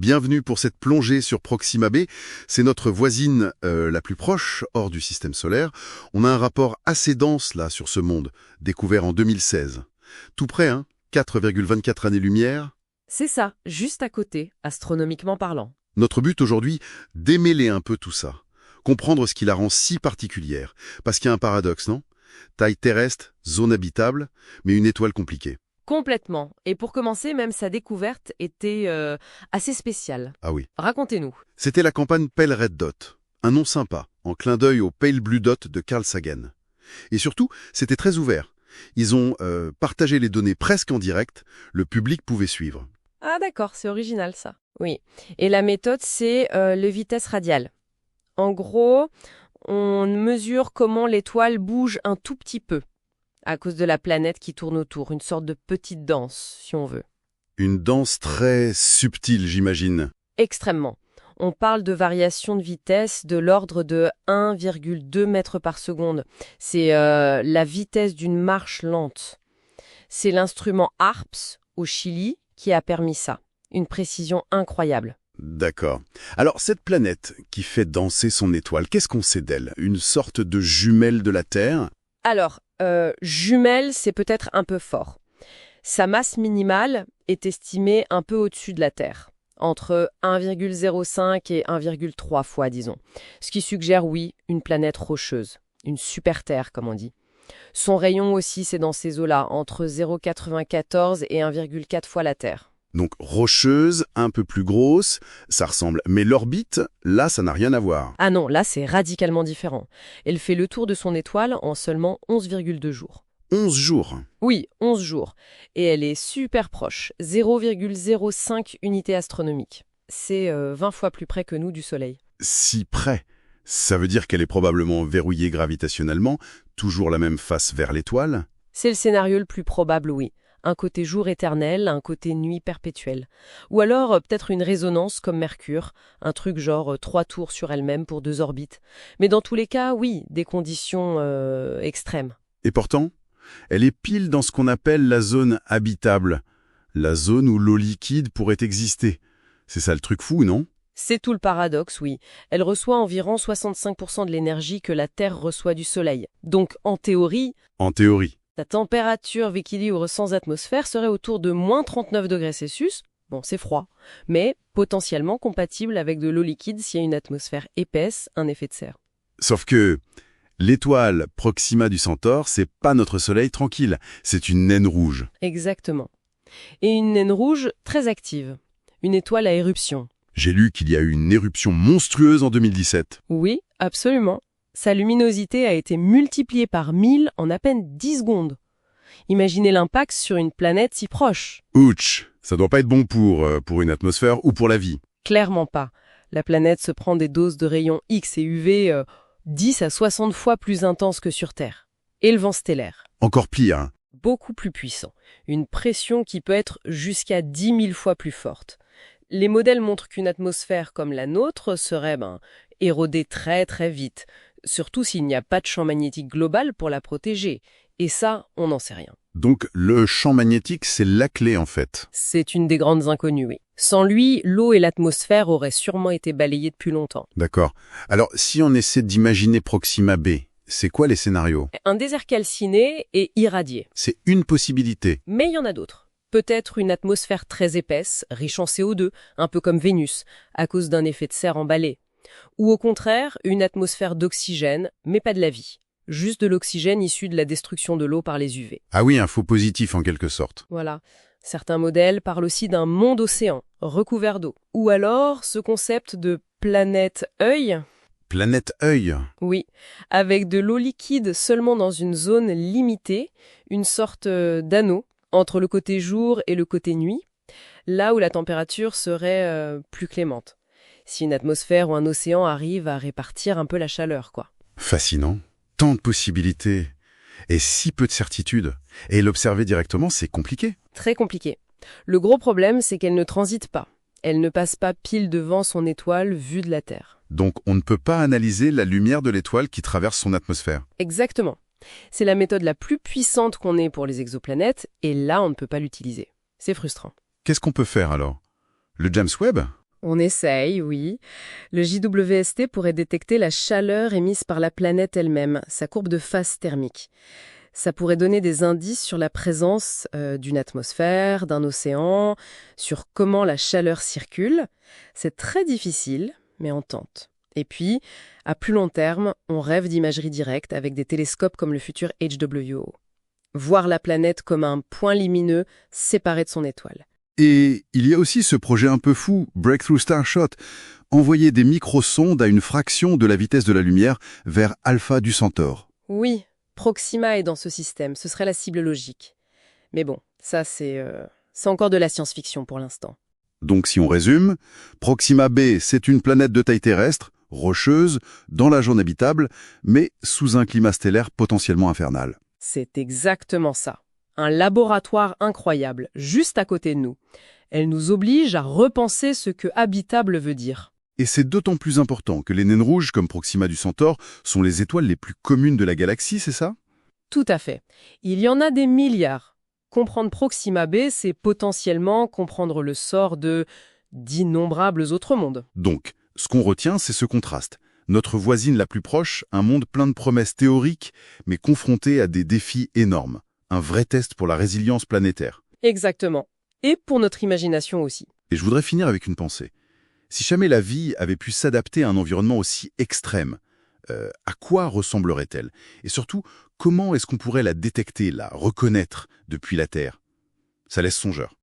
Bienvenue pour cette plongée sur Proxima b. C'est notre voisine la plus proche, hors du système solaire. On a un rapport assez dense là sur ce monde, découvert en 2016. Tout près, hein, 4,24 années-lumière. C'est ça, juste à côté, astronomiquement parlant. Notre but aujourd'hui, démêler un peu tout ça. Comprendre ce qui la rend si particulière. Parce qu'il y a un paradoxe, non? Taille terrestre, zone habitable, mais une étoile compliquée. Complètement. Et pour commencer, même sa découverte était assez spéciale. Ah oui. Racontez-nous. C'était la campagne Pale Red Dot. Un nom sympa, en clin d'œil au Pale Blue Dot de Carl Sagan. Et surtout, c'était très ouvert. Ils ont partagé les données presque en direct, le public pouvait suivre. Ah d'accord, c'est original ça. Oui. Et la méthode, c'est le vitesse radiale. En gros, on mesure comment l'étoile bouge un tout petit peu, à cause de la planète qui tourne autour, une sorte de petite danse, si on veut. Une danse très subtile, j'imagine. Extrêmement. On parle de variations de vitesse de l'ordre de 1,2 mètres par seconde. C'est la vitesse d'une marche lente. C'est l'instrument HARPS au Chili qui a permis ça. Une précision incroyable. D'accord. Alors, cette planète qui fait danser son étoile, qu'est-ce qu'on sait d'elle? Une sorte de jumelle de la Terre? Alors, jumelle, c'est peut-être un peu fort. Sa masse minimale est estimée un peu au-dessus de la Terre, entre 1,05 et 1,3 fois, disons. Ce qui suggère, oui, une planète rocheuse, une super Terre, comme on dit. Son rayon aussi, c'est dans ces eaux-là, entre 0,94 et 1,4 fois la Terre. Donc rocheuse, un peu plus grosse, ça ressemble. Mais l'orbite, là, ça n'a rien à voir. Ah non, là, c'est radicalement différent. Elle fait le tour de son étoile en seulement 11,2 jours. 11 jours. Oui, 11 jours. Et elle est super proche, 0,05 unités astronomiques. C'est 20 fois plus près que nous du Soleil. Si près. Ça veut dire qu'elle est probablement verrouillée gravitationnellement, toujours la même face vers l'étoile. C'est le scénario le plus probable, oui. Un côté jour éternel, un côté nuit perpétuelle. Ou alors peut-être une résonance comme Mercure, un truc genre 3 tours sur elle-même pour 2 orbites. Mais dans tous les cas, oui, des conditions extrêmes. Et pourtant, elle est pile dans ce qu'on appelle la zone habitable, la zone où l'eau liquide pourrait exister. C'est ça le truc fou, non? C'est tout le paradoxe, oui. Elle reçoit environ 65% de l'énergie que la Terre reçoit du Soleil. Donc, en théorie, En théorie. sa température équilibre sans atmosphère serait autour de moins 39 degrés Celsius. Bon, c'est froid, mais potentiellement compatible avec de l'eau liquide s'il y a une atmosphère épaisse, un effet de serre. Sauf que l'étoile Proxima du Centaure, c'est pas notre Soleil tranquille, c'est une naine rouge. Exactement. Et une naine rouge très active. Une étoile à éruption. J'ai lu qu'il y a eu une éruption monstrueuse en 2017. Oui, absolument. Sa luminosité a été multipliée par 1000 en à peine 10 secondes. Imaginez l'impact sur une planète si proche. Ouch, ça doit pas être bon pour une atmosphère ou pour la vie. Clairement pas. La planète se prend des doses de rayons X et UV 10 à 60 fois plus intenses que sur Terre. Et le vent stellaire. Encore pire, hein. Beaucoup plus puissant. Une pression qui peut être jusqu'à 10 000 fois plus forte. Les modèles montrent qu'une atmosphère comme la nôtre serait érodée très très vite, surtout s'il n'y a pas de champ magnétique global pour la protéger. Et ça, on n'en sait rien. Donc le champ magnétique, c'est la clé en fait. C'est une des grandes inconnues, oui. Sans lui, l'eau et l'atmosphère auraient sûrement été balayées depuis longtemps. D'accord. Alors si on essaie d'imaginer Proxima b, c'est quoi les scénarios? Un désert calciné et irradié. C'est une possibilité. Mais il y en a d'autres. Peut-être une atmosphère très épaisse, riche en CO2, un peu comme Vénus, à cause d'un effet de serre emballé. Ou au contraire, une atmosphère d'oxygène, mais pas de la vie. Juste de l'oxygène issu de la destruction de l'eau par les UV. Ah oui, un faux positif en quelque sorte. Voilà. Certains modèles parlent aussi d'un monde océan, recouvert d'eau. Ou alors ce concept de planète œil. Planète œil. Oui, avec de l'eau liquide seulement dans une zone limitée, une sorte d'anneau entre le côté jour et le côté nuit, là où la température serait plus clémente. Si une atmosphère ou un océan arrive à répartir un peu la chaleur, quoi. Fascinant. Tant de possibilités. Et si peu de certitudes. Et l'observer directement, c'est compliqué. Très compliqué. Le gros problème, c'est qu'elle ne transite pas. Elle ne passe pas pile devant son étoile vue de la Terre. Donc on ne peut pas analyser la lumière de l'étoile qui traverse son atmosphère. Exactement. C'est la méthode la plus puissante qu'on ait pour les exoplanètes, et là, on ne peut pas l'utiliser. C'est frustrant. Qu'est-ce qu'on peut faire alors? Le James Webb? On essaye, oui. Le JWST pourrait détecter la chaleur émise par la planète elle-même, sa courbe de phase thermique. Ça pourrait donner des indices sur la présence d'une atmosphère, d'un océan, sur comment la chaleur circule. C'est très difficile, mais on tente. Et puis, à plus long terme, on rêve d'imagerie directe avec des télescopes comme le futur HWO. Voir la planète comme un point lumineux séparé de son étoile. Et il y a aussi ce projet un peu fou, Breakthrough Starshot, envoyer des microsondes à une fraction de la vitesse de la lumière vers Alpha du Centaure. Oui, Proxima est dans ce système, ce serait la cible logique. Mais bon, ça c'est encore de la science-fiction pour l'instant. Donc si on résume, Proxima b, c'est une planète de taille terrestre, rocheuse, dans la zone habitable, mais sous un climat stellaire potentiellement infernal. C'est exactement ça. Un laboratoire incroyable, juste à côté de nous. Elle nous oblige à repenser ce que habitable veut dire. Et c'est d'autant plus important que les naines rouges, comme Proxima du Centaure, sont les étoiles les plus communes de la galaxie, c'est ça? Tout à fait. Il y en a des milliards. Comprendre Proxima b, c'est potentiellement comprendre le sort d'innombrables autres mondes. Donc, ce qu'on retient, c'est ce contraste. Notre voisine la plus proche, un monde plein de promesses théoriques, mais confronté à des défis énormes. Un vrai test pour la résilience planétaire. Exactement. Et pour notre imagination aussi. Et je voudrais finir avec une pensée. Si jamais la vie avait pu s'adapter à un environnement aussi extrême, à quoi ressemblerait-elle? Et surtout, comment est-ce qu'on pourrait la détecter, la reconnaître depuis la Terre? Ça laisse songeur.